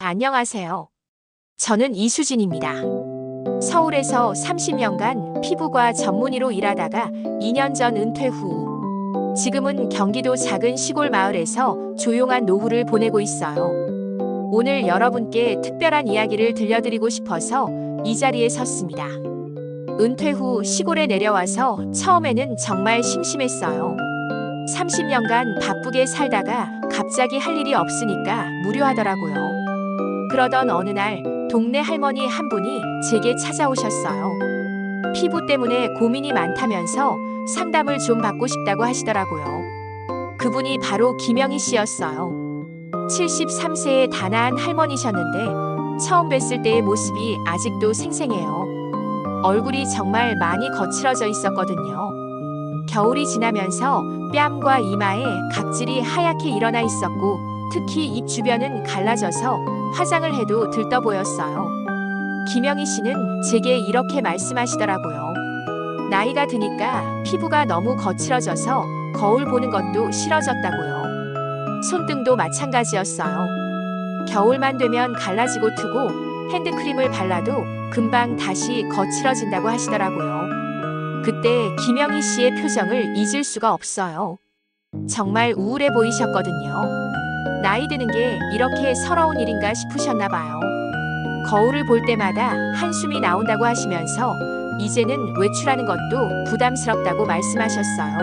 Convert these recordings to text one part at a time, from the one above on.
안녕하세요. 저는 이수진입니다. 서울에서 30년간 피부과 전문의로 일하다가 2년 전 은퇴 후 지금은 경기도 작은 시골 마을에서 조용한 노후를 보내고 있어요. 오늘 여러분께 특별한 이야기를 들려드리고 싶어서 이 자리에 섰습니다. 은퇴 후 시골에 내려와서 처음에는 정말 심심했어요. 30년간 바쁘게 살다가 갑자기 할 일이 없으니까 무료하더라고요. 그러던 어느 날 동네 할머니 한 분이 제게 찾아오셨어요. 피부 때문에 고민이 많다면서 상담을 좀 받고 싶다고 하시더라고요. 그분이 바로 김영희 씨였어요. 73세의 단아한 할머니셨는데 처음 뵀을 때의 모습이 아직도 생생해요. 얼굴이 정말 많이 거칠어져 있었거든요. 겨울이 지나면서 뺨과 이마에 각질이 하얗게 일어나 있었고 특히 입 주변은 갈라져서 화장을 해도 들떠 보였어요. 김영희 씨는 제게 이렇게 말씀하시더라고요. 나이가 드니까 피부가 너무 거칠어져서 거울 보는 것도 싫어졌다고요. 손등도 마찬가지였어요. 겨울만 되면 갈라지고 트고 핸드크림을 발라도 금방 다시 거칠어진다고 하시더라고요. 그때 김영희 씨의 표정을 잊을 수가 없어요. 정말 우울해 보이셨거든요. 나이 드는 게 이렇게 서러운 일인가 싶으셨나 봐요. 거울을 볼 때마다 한숨이 나온다고 하시면서 이제는 외출하는 것도 부담스럽다고 말씀하셨어요.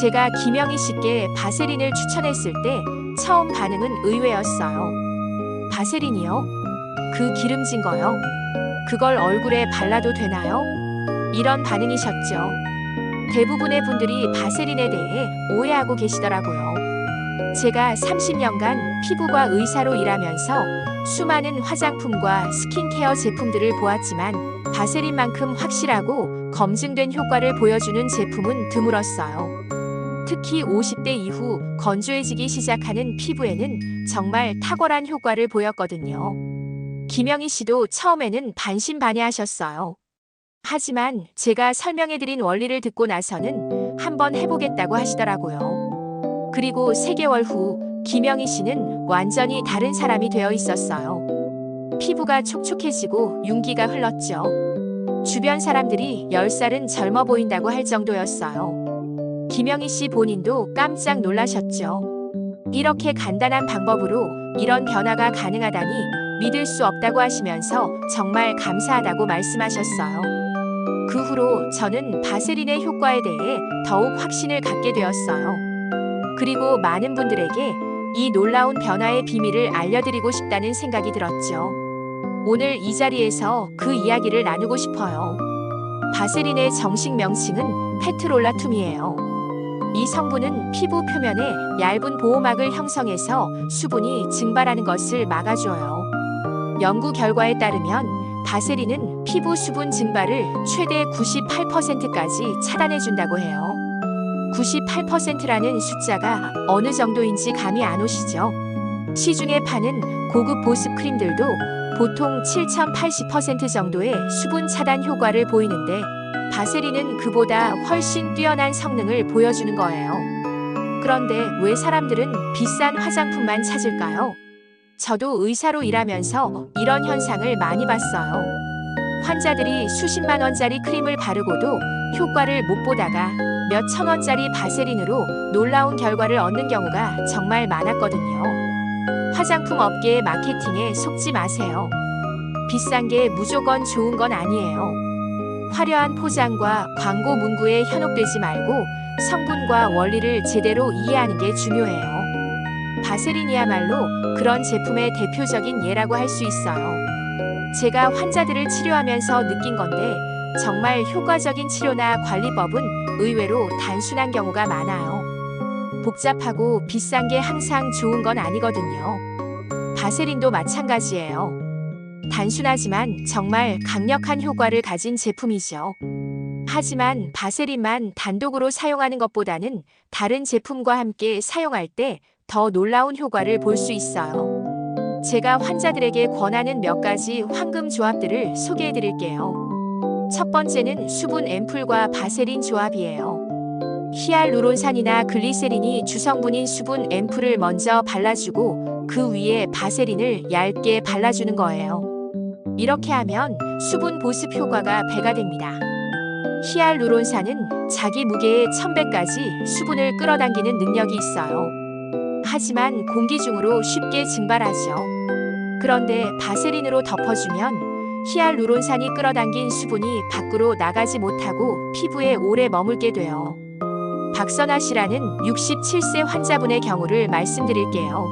제가 김영희 씨께 바세린을 추천했을 때 처음 반응은 의외였어요. 바세린이요? 그 기름진 거요? 그걸 얼굴에 발라도 되나요? 이런 반응이셨죠. 대부분의 분들이 바세린에 대해 오해하고 계시더라고요. 제가 30년간 피부과 의사로 일하면서 수많은 화장품과 스킨케어 제품들을 보았지만 바세린만큼 확실하고 검증된 효과를 보여주는 제품은 드물었어요. 특히 50대 이후 건조해지기 시작하는 피부에는 정말 탁월한 효과를 보였거든요. 김영희 씨도 처음에는 반신반의하셨어요. 하지만 제가 설명해드린 원리를 듣고 나서는 한번 해보겠다고 하시더라고요. 그리고 3개월 후 김영희 씨는 완전히 다른 사람이 되어 있었어요. 피부가 촉촉해지고 윤기가 흘렀죠. 주변 사람들이 10살은 젊어 보인다고 할 정도였어요. 김영희 씨 본인도 깜짝 놀라셨죠. 이렇게 간단한 방법으로 이런 변화가 가능하다니 믿을 수 없다고 하시면서 정말 감사하다고 말씀하셨어요. 그 후로 저는 바세린의 효과에 대해 더욱 확신을 갖게 되었어요. 그리고 많은 분들에게 이 놀라운 변화의 비밀을 알려드리고 싶다는 생각이 들었죠. 오늘 이 자리에서 그 이야기를 나누고 싶어요. 바세린의 정식 명칭은 페트롤라툼이에요. 이 성분은 피부 표면에 얇은 보호막을 형성해서 수분이 증발하는 것을 막아줘요. 연구 결과에 따르면 바세린은 피부 수분 증발을 최대 98%까지 차단해준다고 해요. 98%라는 숫자가 어느 정도인지 감이 안 오시죠? 시중에 파는 고급 보습 크림들도 보통 7,080% 정도의 수분 차단 효과를 보이는데 바세린은 그보다 훨씬 뛰어난 성능을 보여주는 거예요. 그런데 왜 사람들은 비싼 화장품만 찾을까요? 저도 의사로 일하면서 이런 현상을 많이 봤어요. 환자들이 수십만 원짜리 크림을 바르고도 효과를 못 보다가 몇천 원짜리 바세린으로 놀라운 결과를 얻는 경우가 정말 많았거든요. 화장품 업계의 마케팅에 속지 마세요. 비싼 게 무조건 좋은 건 아니에요. 화려한 포장과 광고 문구에 현혹되지 말고 성분과 원리를 제대로 이해하는 게 중요해요. 바세린이야말로 그런 제품의 대표적인 예라고 할 수 있어요. 제가 환자들을 치료하면서 느낀 건데 정말 효과적인 치료나 관리법은 의외로 단순한 경우가 많아요. 복잡하고 비싼 게 항상 좋은 건 아니거든요. 바세린도 마찬가지예요. 단순하지만 정말 강력한 효과를 가진 제품이죠. 하지만 바세린만 단독으로 사용하는 것보다는 다른 제품과 함께 사용할 때 더 놀라운 효과를 볼 수 있어요. 제가 환자들에게 권하는 몇 가지 황금 조합들을 소개해 드릴게요. 첫 번째는 수분 앰플과 바세린 조합이에요. 히알루론산이나 글리세린이 주성분인 수분 앰플을 먼저 발라주고 그 위에 바세린을 얇게 발라주는 거예요. 이렇게 하면 수분 보습 효과가 배가 됩니다. 히알루론산은 자기 무게의 1000배까지 수분을 끌어당기는 능력이 있어요. 하지만 공기 중으로 쉽게 증발하죠. 그런데 바세린으로 덮어주면 히알루론산이 끌어당긴 수분이 밖으로 나가지 못하고 피부에 오래 머물게 돼요. 박선아 씨라는 67세 환자분의 경우를 말씀드릴게요.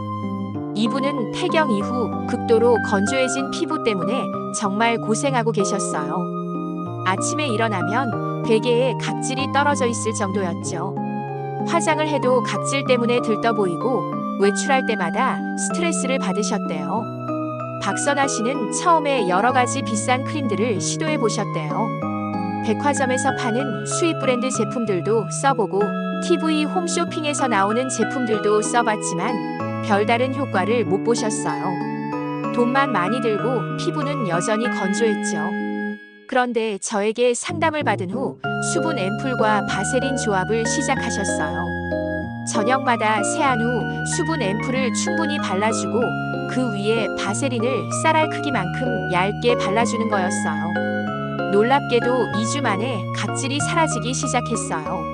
이분은 폐경 이후 극도로 건조해진 피부 때문에 정말 고생하고 계셨어요. 아침에 일어나면 베개에 각질이 떨어져 있을 정도였죠. 화장을 해도 각질 때문에 들떠 보이고 외출할 때마다 스트레스를 받으셨대요. 박선아 씨는 처음에 여러 가지 비싼 크림들을 시도해 보셨대요. 백화점에서 파는 수입 브랜드 제품들도 써보고 TV 홈쇼핑에서 나오는 제품들도 써봤지만 별다른 효과를 못 보셨어요. 돈만 많이 들고 피부는 여전히 건조했죠. 그런데 저에게 상담을 받은 후 수분 앰플과 바세린 조합을 시작하셨어요. 저녁마다 세안 후 수분 앰플을 충분히 발라주고 그 위에 바세린을 쌀알 크기만큼 얇게 발라주는 거였어요. 놀랍게도 2주 만에 각질이 사라지기 시작했어요.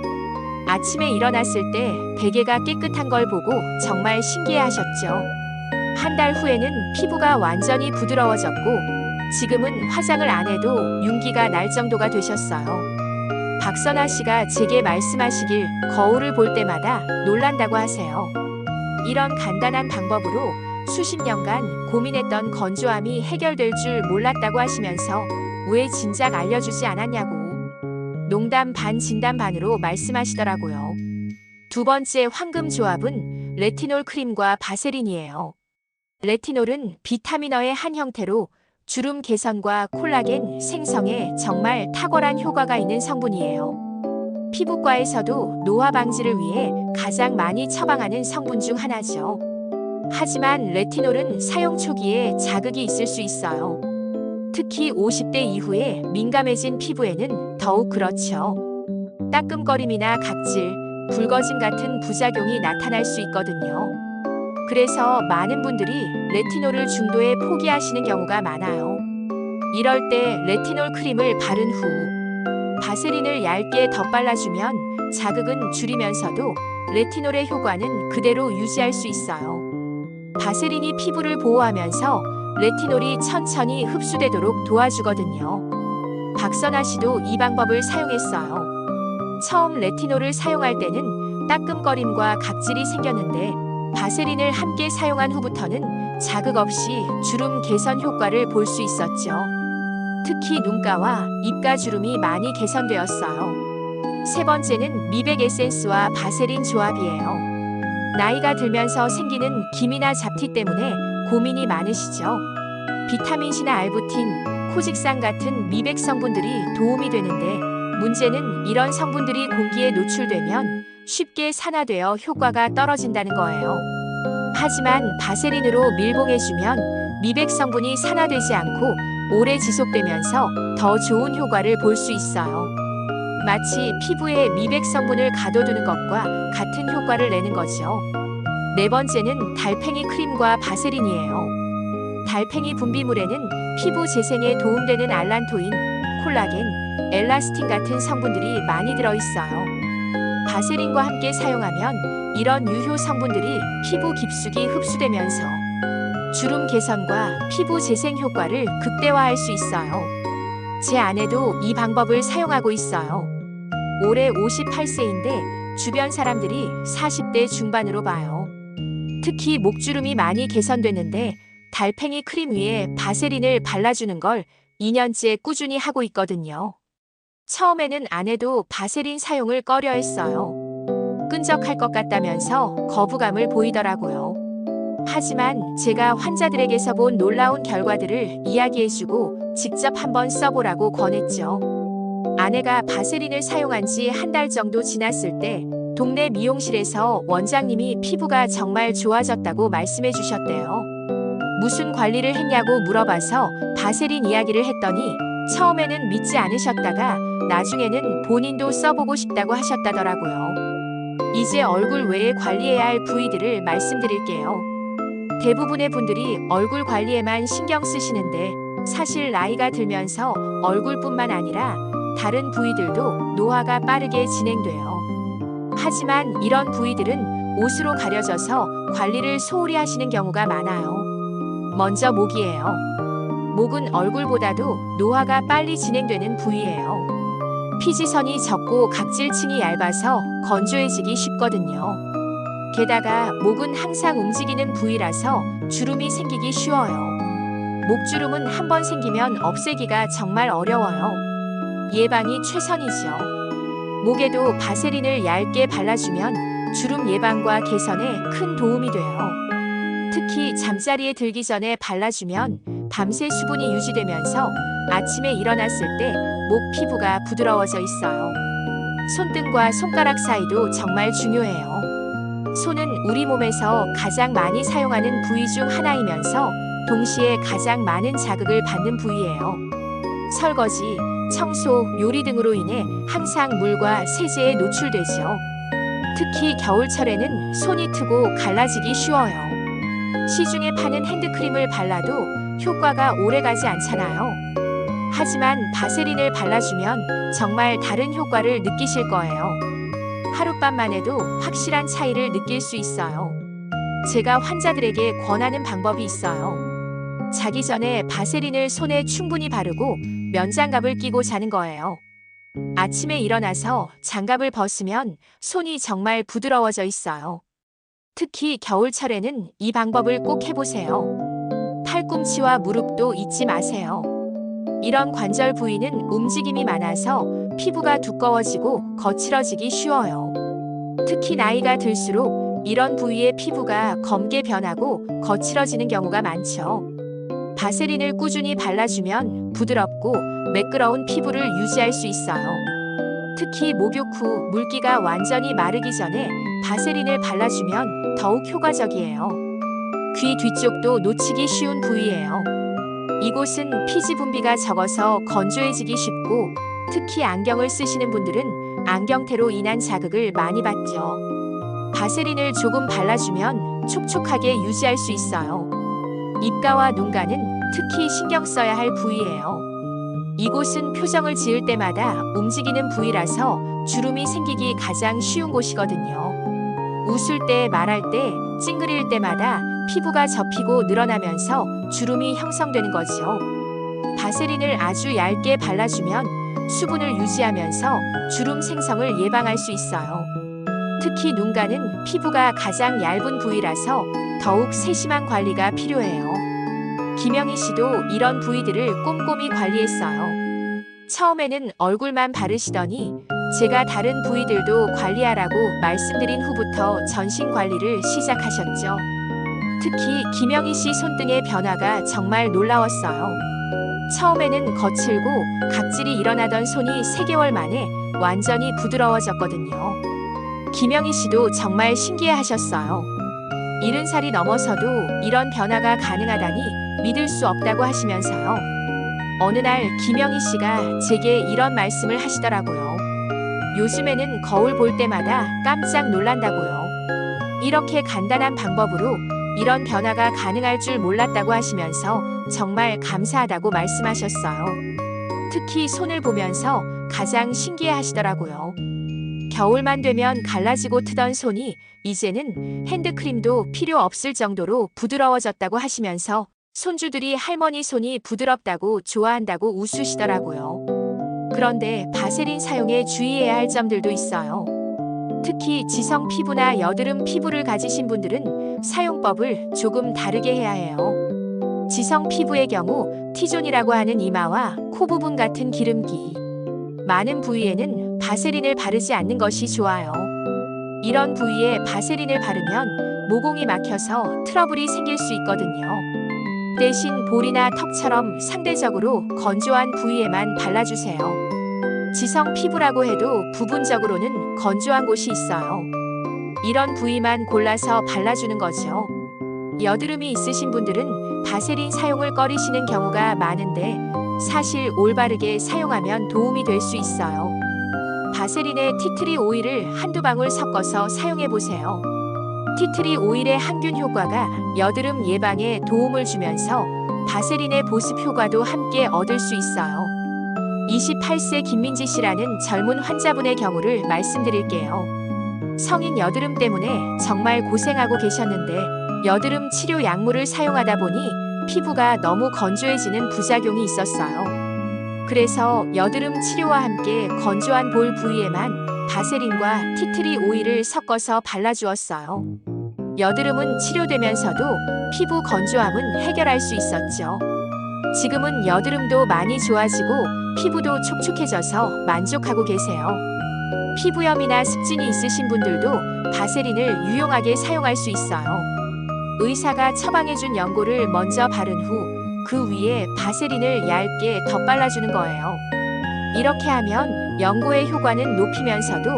아침에 일어났을 때 베개가 깨끗한 걸 보고 정말 신기해하셨죠. 한 달 후에는 피부가 완전히 부드러워졌고 지금은 화장을 안 해도 윤기가 날 정도가 되셨어요. 박선아 씨가 제게 말씀하시길 거울을 볼 때마다 놀란다고 하세요. 이런 간단한 방법으로 수십 년간 고민했던 건조함이 해결될 줄 몰랐다고 하시면서 왜 진작 알려주지 않았냐고 농담 반 진담 반으로 말씀하시더라고요. 두 번째 황금 조합은 레티놀 크림과 바세린이에요. 레티놀은 비타민어의 한 형태로 주름 개선과 콜라겐 생성에 정말 탁월한 효과가 있는 성분이에요. 피부과에서도 노화 방지를 위해 가장 많이 처방하는 성분 중 하나죠. 하지만 레티놀은 사용 초기에 자극이 있을 수 있어요. 특히 50대 이후에 민감해진 피부에는 더욱 그렇죠. 따끔거림이나 각질, 붉어짐 같은 부작용이 나타날 수 있거든요. 그래서 많은 분들이 레티놀을 중도에 포기하시는 경우가 많아요. 이럴 때 레티놀 크림을 바른 후 바세린을 얇게 덧발라주면 자극은 줄이면서도 레티놀의 효과는 그대로 유지할 수 있어요. 바세린이 피부를 보호하면서 레티놀이 천천히 흡수되도록 도와주거든요. 박선아 씨도 이 방법을 사용했어요. 처음 레티놀을 사용할 때는 따끔거림과 각질이 생겼는데 바세린을 함께 사용한 후부터는 자극 없이 주름 개선 효과를 볼 수 있었죠. 특히 눈가와 입가 주름이 많이 개선되었어요. 세 번째는 미백 에센스와 바세린 조합이에요. 나이가 들면서 생기는 기미나 잡티 때문에 고민이 많으시죠? 비타민C나 알부틴, 코직산 같은 미백 성분들이 도움이 되는데 문제는 이런 성분들이 공기에 노출되면 쉽게 산화되어 효과가 떨어진다는 거예요. 하지만 바세린으로 밀봉해주면 미백 성분이 산화되지 않고 오래 지속되면서 더 좋은 효과를 볼 수 있어요. 마치 피부에 미백 성분을 가둬두는 것과 같은 효과를 내는 거죠. 네 번째는 달팽이 크림과 바세린이에요. 달팽이 분비물에는 피부 재생에 도움되는 알란토인, 콜라겐, 엘라스틴 같은 성분들이 많이 들어있어요. 바세린과 함께 사용하면 이런 유효 성분들이 피부 깊숙이 흡수되면서 주름 개선과 피부 재생 효과를 극대화할 수 있어요. 제 아내도 이 방법을 사용하고 있어요. 올해 58세인데 주변 사람들이 40대 중반으로 봐요. 특히 목주름이 많이 개선됐는데 달팽이 크림 위에 바세린을 발라주는 걸 2년째 꾸준히 하고 있거든요. 처음에는 아내도 바세린 사용을 꺼려 했어요. 끈적할 것 같다면서 거부감을 보이더라고요. 하지만 제가 환자들에게서 본 놀라운 결과들을 이야기해주고 직접 한번 써보라고 권했죠. 아내가 바세린을 사용한 지 한 달 정도 지났을 때 동네 미용실에서 원장님이 피부가 정말 좋아졌다고 말씀해 주셨대요. 무슨 관리를 했냐고 물어봐서 바세린 이야기를 했더니 처음에는 믿지 않으셨다가 나중에는 본인도 써보고 싶다고 하셨다더라고요. 이제 얼굴 외에 관리해야 할 부위들을 말씀드릴게요. 대부분의 분들이 얼굴 관리에만 신경 쓰시는데 사실 나이가 들면서 얼굴뿐만 아니라 다른 부위들도 노화가 빠르게 진행돼요. 하지만 이런 부위들은 옷으로 가려져서 관리를 소홀히 하시는 경우가 많아요. 먼저 목이에요. 목은 얼굴보다도 노화가 빨리 진행되는 부위예요. 피지선이 적고 각질층이 얇아서 건조해지기 쉽거든요. 게다가 목은 항상 움직이는 부위라서 주름이 생기기 쉬워요. 목주름은 한번 생기면 없애기가 정말 어려워요. 예방이 최선이죠. 목에도 바세린을 얇게 발라주면 주름 예방과 개선에 큰 도움이 돼요. 특히 잠자리에 들기 전에 발라주면 밤새 수분이 유지되면서 아침에 일어났을 때 목 피부가 부드러워져 있어요. 손등과 손가락 사이도 정말 중요해요. 손은 우리 몸에서 가장 많이 사용하는 부위 중 하나이면서 동시에 가장 많은 자극을 받는 부위예요. 설거지, 청소, 요리 등으로 인해 항상 물과 세제에 노출되죠. 특히 겨울철에는 손이 트고 갈라지기 쉬워요. 시중에 파는 핸드크림을 발라도 효과가 오래가지 않잖아요. 하지만 바세린을 발라주면 정말 다른 효과를 느끼실 거예요. 하룻밤만 해도 확실한 차이를 느낄 수 있어요. 제가 환자들에게 권하는 방법이 있어요. 자기 전에 바세린을 손에 충분히 바르고 면장갑을 끼고 자는 거예요. 아침에 일어나서 장갑을 벗으면 손이 정말 부드러워져 있어요. 특히 겨울철에는 이 방법을 꼭 해보세요. 팔꿈치와 무릎도 잊지 마세요. 이런 관절 부위는 움직임이 많아서 피부가 두꺼워지고 거칠어지기 쉬워요. 특히 나이가 들수록 이런 부위의 피부가 검게 변하고 거칠어지는 경우가 많죠. 바세린을 꾸준히 발라주면 부드럽고 매끄러운 피부를 유지할 수 있어요. 특히 목욕 후 물기가 완전히 마르기 전에 바세린을 발라주면 더욱 효과적이에요. 귀 뒤쪽도 놓치기 쉬운 부위예요. 이곳은 피지 분비가 적어서 건조해지기 쉽고 특히 안경을 쓰시는 분들은 안경테로 인한 자극을 많이 받죠. 바세린을 조금 발라주면 촉촉하게 유지할 수 있어요. 입가와 눈가는 특히 신경 써야 할 부위예요. 이곳은 표정을 지을 때마다 움직이는 부위라서 주름이 생기기 가장 쉬운 곳이거든요. 웃을 때, 말할 때, 찡그릴 때마다 피부가 접히고 늘어나면서 주름이 형성되는 거죠. 바세린을 아주 얇게 발라주면 수분을 유지하면서 주름 생성을 예방할 수 있어요. 특히 눈가는 피부가 가장 얇은 부위라서 더욱 세심한 관리가 필요해요. 김영희 씨도 이런 부위들을 꼼꼼히 관리했어요. 처음에는 얼굴만 바르시더니 제가 다른 부위들도 관리하라고 말씀드린 후부터 전신 관리를 시작하셨죠. 특히 김영희 씨 손등의 변화가 정말 놀라웠어요. 처음에는 거칠고 각질이 일어나던 손이 3개월 만에 완전히 부드러워졌거든요. 김영희 씨도 정말 신기해하셨어요. 70살이 넘어서도 이런 변화가 가능하다니 믿을 수 없다고 하시면서요. 어느 날 김영희 씨가 제게 이런 말씀을 하시더라고요. 요즘에는 거울 볼 때마다 깜짝 놀란다고요. 이렇게 간단한 방법으로 이런 변화가 가능할 줄 몰랐다고 하시면서 정말 감사하다고 말씀하셨어요. 특히 손을 보면서 가장 신기해 하시더라고요. 겨울만 되면 갈라지고 트던 손이 이제는 핸드크림도 필요 없을 정도로 부드러워졌다고 하시면서 손주들이 할머니 손이 부드럽다고 좋아한다고 웃으시더라고요. 그런데 바세린 사용에 주의해야 할 점들도 있어요. 특히 지성 피부나 여드름 피부를 가지신 분들은 사용법을 조금 다르게 해야 해요. 지성 피부의 경우 T존이라고 하는 이마와 코 부분 같은 기름기, 많은 부위에는 바세린을 바르지 않는 것이 좋아요. 이런 부위에 바세린을 바르면 모공이 막혀서 트러블이 생길 수 있거든요. 대신 볼이나 턱처럼 상대적으로 건조한 부위에만 발라주세요. 지성 피부라고 해도 부분적으로는 건조한 곳이 있어요. 이런 부위만 골라서 발라주는 거죠. 여드름이 있으신 분들은 바세린 사용을 꺼리시는 경우가 많은데 사실 올바르게 사용하면 도움이 될 수 있어요. 바세린에 티트리 오일을 한두 방울 섞어서 사용해 보세요. 티트리 오일의 항균 효과가 여드름 예방에 도움을 주면서 바세린의 보습 효과도 함께 얻을 수 있어요. 28세 김민지 씨라는 젊은 환자분의 경우를 말씀드릴게요. 성인 여드름 때문에 정말 고생하고 계셨는데 여드름 치료 약물을 사용하다 보니 피부가 너무 건조해지는 부작용이 있었어요. 그래서 여드름 치료와 함께 건조한 볼 부위에만 바세린과 티트리 오일을 섞어서 발라주었어요. 여드름은 치료되면서도 피부 건조함은 해결할 수 있었죠. 지금은 여드름도 많이 좋아지고 피부도 촉촉해져서 만족하고 계세요. 피부염이나 습진이 있으신 분들도 바세린을 유용하게 사용할 수 있어요. 의사가 처방해준 연고를 먼저 바른 후 그 위에 바세린을 얇게 덧발라주는 거예요. 이렇게 하면 연고의 효과는 높이면서도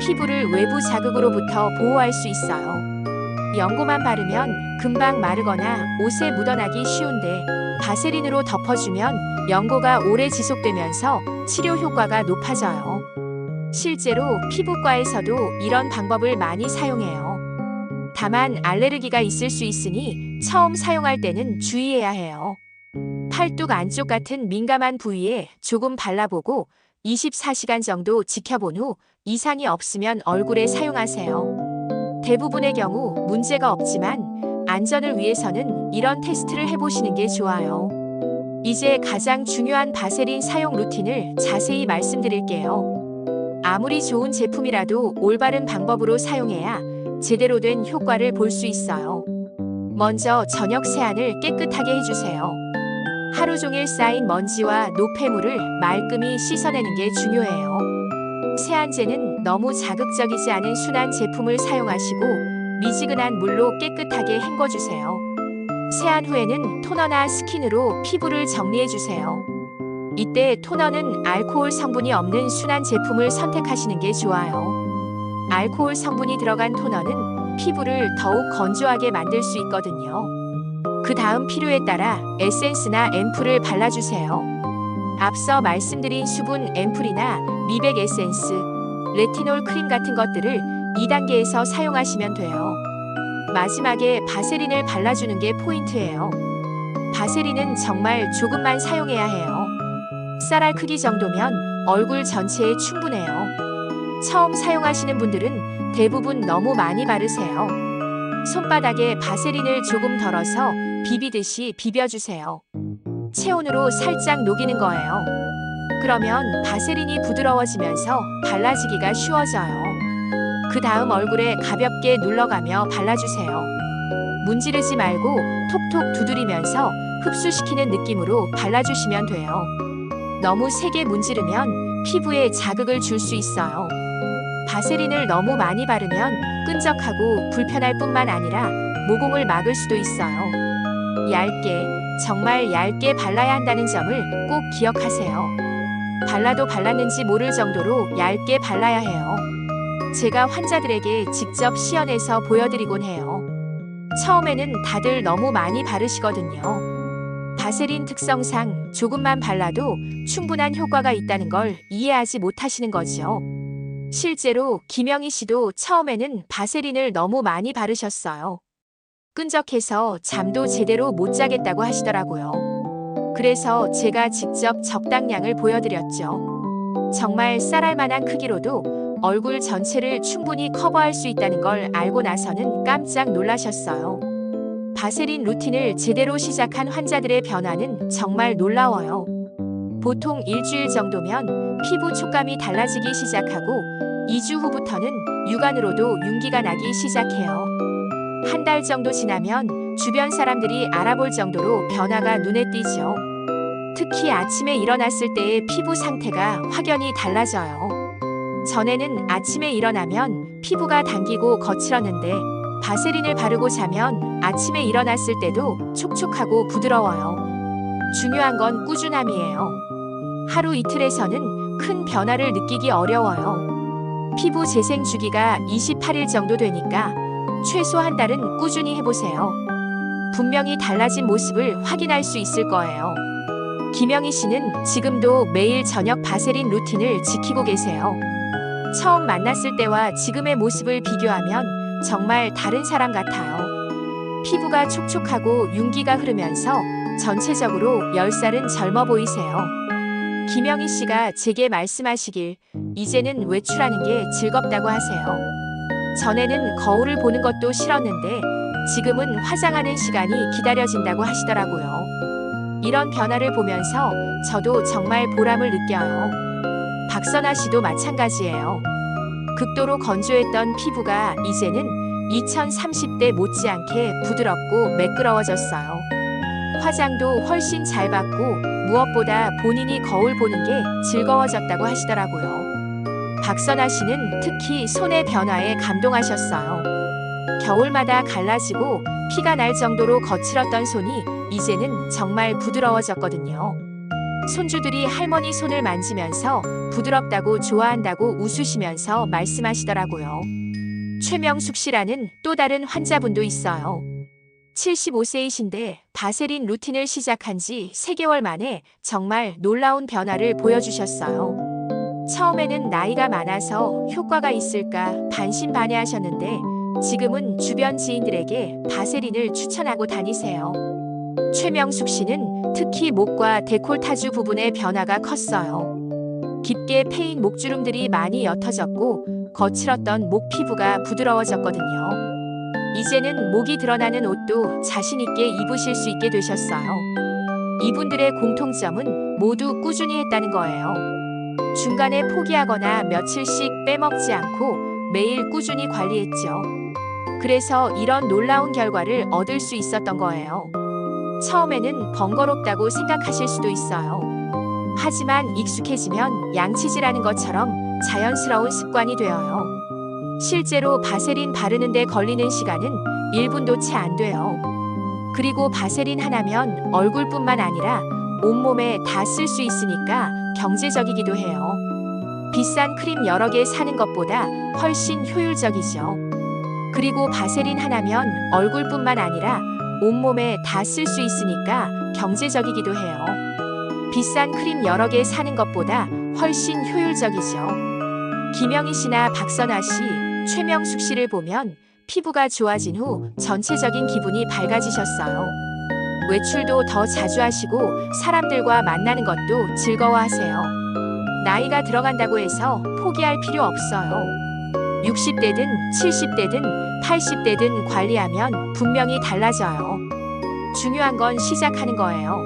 피부를 외부 자극으로부터 보호할 수 있어요. 연고만 바르면 금방 마르거나 옷에 묻어나기 쉬운데 바세린으로 덮어주면 연고가 오래 지속되면서 치료 효과가 높아져요. 실제로 피부과에서도 이런 방법을 많이 사용해요. 다만 알레르기가 있을 수 있으니 처음 사용할 때는 주의해야 해요. 팔뚝 안쪽 같은 민감한 부위에 조금 발라보고 24시간 정도 지켜본 후 이상이 없으면 얼굴에 사용하세요. 대부분의 경우 문제가 없지만 안전을 위해서는 이런 테스트를 해보시는 게 좋아요. 이제 가장 중요한 바세린 사용 루틴을 자세히 말씀드릴게요. 아무리 좋은 제품이라도 올바른 방법으로 사용해야 제대로 된 효과를 볼 수 있어요. 먼저 저녁 세안을 깨끗하게 해주세요. 하루 종일 쌓인 먼지와 노폐물을 말끔히 씻어내는 게 중요해요. 세안제는 너무 자극적이지 않은 순한 제품을 사용하시고 미지근한 물로 깨끗하게 헹궈주세요. 세안 후에는 토너나 스킨으로 피부를 정리해주세요. 이때 토너는 알코올 성분이 없는 순한 제품을 선택하시는 게 좋아요. 알코올 성분이 들어간 토너는 피부를 더욱 건조하게 만들 수 있거든요. 그 다음 필요에 따라 에센스나 앰플을 발라주세요. 앞서 말씀드린 수분 앰플이나 미백 에센스, 레티놀 크림 같은 것들을 2단계에서 사용하시면 돼요. 마지막에 바세린을 발라주는 게 포인트예요. 바세린은 정말 조금만 사용해야 해요. 쌀알 크기 정도면 얼굴 전체에 충분해요. 처음 사용하시는 분들은 대부분 너무 많이 바르세요. 손바닥에 바세린을 조금 덜어서 비비듯이 비벼주세요. 체온으로 살짝 녹이는 거예요. 그러면 바세린이 부드러워지면서 발라지기가 쉬워져요. 그 다음 얼굴에 가볍게 눌러가며 발라주세요. 문지르지 말고 톡톡 두드리면서 흡수시키는 느낌으로 발라주시면 돼요. 너무 세게 문지르면 피부에 자극을 줄 수 있어요. 바세린을 너무 많이 바르면 끈적하고 불편할 뿐만 아니라 모공을 막을 수도 있어요. 얇게, 정말 얇게 발라야 한다는 점을 꼭 기억하세요. 발라도 발랐는지 모를 정도로 얇게 발라야 해요. 제가 환자들에게 직접 시연해서 보여드리곤 해요. 처음에는 다들 너무 많이 바르시거든요. 바세린 특성상 조금만 발라도 충분한 효과가 있다는 걸 이해하지 못하시는 거죠. 실제로 김영희 씨도 처음에는 바세린을 너무 많이 바르셨어요. 끈적해서 잠도 제대로 못 자겠다고 하시더라고요. 그래서 제가 직접 적당량을 보여드렸죠. 정말 쌀알만한 크기로도 얼굴 전체를 충분히 커버할 수 있다는 걸 알고 나서는 깜짝 놀라셨어요. 바세린 루틴을 제대로 시작한 환자들의 변화는 정말 놀라워요. 보통 일주일 정도면 피부 촉감이 달라지기 시작하고 2주 후부터는 육안으로도 윤기가 나기 시작해요. 한 달 정도 지나면 주변 사람들이 알아볼 정도로 변화가 눈에 띄죠. 특히 아침에 일어났을 때의 피부 상태가 확연히 달라져요. 전에는 아침에 일어나면 피부가 당기고 거칠었는데 바세린을 바르고 자면 아침에 일어났을 때도 촉촉하고 부드러워요. 중요한 건 꾸준함이에요. 하루 이틀에서는 큰 변화를 느끼기 어려워요. 피부 재생 주기가 28일 정도 되니까 최소 한 달은 꾸준히 해보세요. 분명히 달라진 모습을 확인할 수 있을 거예요. 김영희 씨는 지금도 매일 저녁 바세린 루틴을 지키고 계세요. 처음 만났을 때와 지금의 모습을 비교하면 정말 다른 사람 같아요. 피부가 촉촉하고 윤기가 흐르면서 전체적으로 10살은 젊어 보이세요. 김영희 씨가 제게 말씀하시길 이제는 외출하는 게 즐겁다고 하세요. 전에는 거울을 보는 것도 싫었는데 지금은 화장하는 시간이 기다려진다고 하시더라고요. 이런 변화를 보면서 저도 정말 보람을 느껴요. 박선아 씨도 마찬가지예요. 극도로 건조했던 피부가 이제는 2030대 못지않게 부드럽고 매끄러워졌어요. 화장도 훨씬 잘 받고 무엇보다 본인이 거울 보는 게 즐거워졌다고 하시더라고요. 박선아 씨는 특히 손의 변화에 감동하셨어요. 겨울마다 갈라지고 피가 날 정도로 거칠었던 손이 이제는 정말 부드러워졌거든요. 손주들이 할머니 손을 만지면서 부드럽다고 좋아한다고 웃으시면서 말씀하시더라고요. 최명숙 씨라는 또 다른 환자분도 있어요. 75세이신데 바세린 루틴을 시작한 지 3개월 만에 정말 놀라운 변화를 보여주셨어요. 처음에는 나이가 많아서 효과가 있을까 반신반의하셨는데 지금은 주변 지인들에게 바세린을 추천하고 다니세요. 최명숙 씨는 특히 목과 데콜타주 부분의 변화가 컸어요. 깊게 패인 목주름들이 많이 옅어졌고 거칠었던 목 피부가 부드러워졌거든요. 이제는 목이 드러나는 옷도 자신 있게 입으실 수 있게 되셨어요. 이분들의 공통점은 모두 꾸준히 했다는 거예요. 중간에 포기하거나 며칠씩 빼먹지 않고 매일 꾸준히 관리했죠. 그래서 이런 놀라운 결과를 얻을 수 있었던 거예요. 처음에는 번거롭다고 생각하실 수도 있어요. 하지만 익숙해지면 양치질하는 것처럼 자연스러운 습관이 되어요. 실제로 바세린 바르는데 걸리는 시간은 1분도 채 안 돼요. 그리고 바세린 하나면 얼굴뿐만 아니라 온몸에 다 쓸 수 있으니까 경제적이기도 해요. 비싼 크림 여러 개 사는 것보다 훨씬 효율적이죠. 그리고 바세린 하나면 얼굴뿐만 아니라 온몸에 다 쓸 수 있으니까 경제적이기도 해요. 비싼 크림 여러 개 사는 것보다 훨씬 효율적이죠. 김영희 씨나 박선아 씨, 최명숙 씨를 보면 피부가 좋아진 후 전체적인 기분이 밝아지셨어요. 외출도 더 자주 하시고 사람들과 만나는 것도 즐거워하세요. 나이가 들어간다고 해서 포기할 필요 없어요. 60대든 70대든 80대든 관리하면 분명히 달라져요. 중요한 건 시작하는 거예요.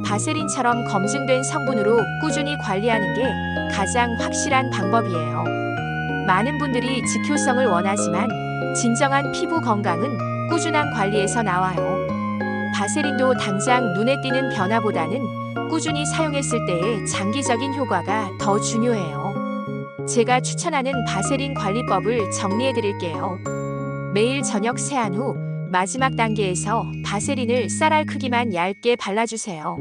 바세린처럼 검증된 성분으로 꾸준히 관리하는 게 가장 확실한 방법이에요. 많은 분들이 즉효성을 원하지만 진정한 피부 건강은 꾸준한 관리에서 나와요. 바세린도 당장 눈에 띄는 변화보다는 꾸준히 사용했을 때의 장기적인 효과가 더 중요해요. 제가 추천하는 바세린 관리법을 정리해 드릴게요. 매일 저녁 세안 후 마지막 단계에서 바세린을 쌀알 크기만 얇게 발라주세요.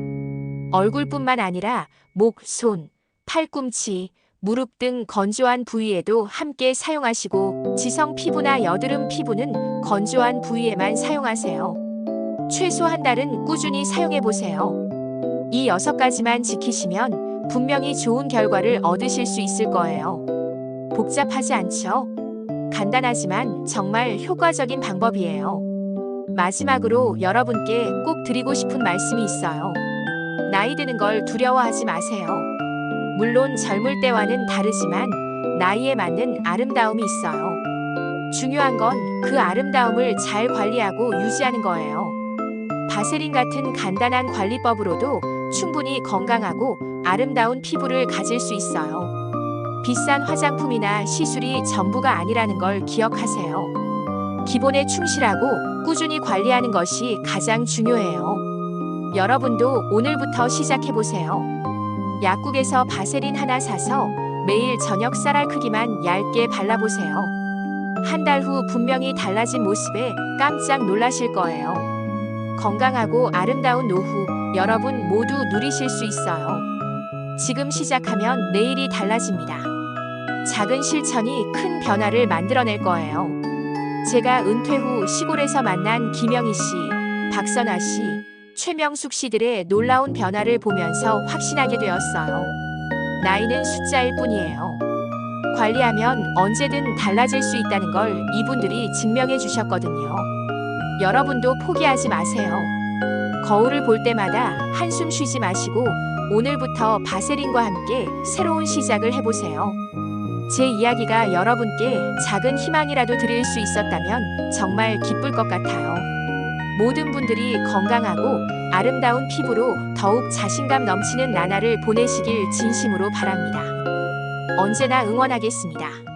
얼굴뿐만 아니라 목, 손, 팔꿈치, 무릎 등 건조한 부위에도 함께 사용하시고 지성 피부나 여드름 피부는 건조한 부위에만 사용하세요. 최소 한 달은 꾸준히 사용해보세요. 이 6가지만 지키시면 분명히 좋은 결과를 얻으실 수 있을 거예요. 복잡하지 않죠? 간단하지만 정말 효과적인 방법이에요. 마지막으로 여러분께 꼭 드리고 싶은 말씀이 있어요. 나이 드는 걸 두려워하지 마세요. 물론 젊을 때와는 다르지만 나이에 맞는 아름다움이 있어요. 중요한 건 그 아름다움을 잘 관리하고 유지하는 거예요. 바세린 같은 간단한 관리법으로도 충분히 건강하고 아름다운 피부를 가질 수 있어요. 비싼 화장품이나 시술이 전부가 아니라는 걸 기억하세요. 기본에 충실하고 꾸준히 관리하는 것이 가장 중요해요. 여러분도 오늘부터 시작해보세요. 약국에서 바세린 하나 사서 매일 저녁 쌀알 크기만 얇게 발라보세요. 한 달 후 분명히 달라진 모습에 깜짝 놀라실 거예요. 건강하고 아름다운 노후 여러분 모두 누리실 수 있어요. 지금 시작하면 내일이 달라집니다. 작은 실천이 큰 변화를 만들어낼 거예요. 제가 은퇴 후 시골에서 만난 김영희 씨, 박선아 씨, 최명숙 씨들의 놀라운 변화를 보면서 확신하게 되었어요. 나이는 숫자일 뿐이에요. 관리하면 언제든 달라질 수 있다는 걸 이분들이 증명해 주셨거든요. 여러분도 포기하지 마세요. 거울을 볼 때마다 한숨 쉬지 마시고 오늘부터 바세린과 함께 새로운 시작을 해보세요. 제 이야기가 여러분께 작은 희망이라도 드릴 수 있었다면 정말 기쁠 것 같아요. 모든 분들이 건강하고 아름다운 피부로 더욱 자신감 넘치는 나날을 보내시길 진심으로 바랍니다. 언제나 응원하겠습니다.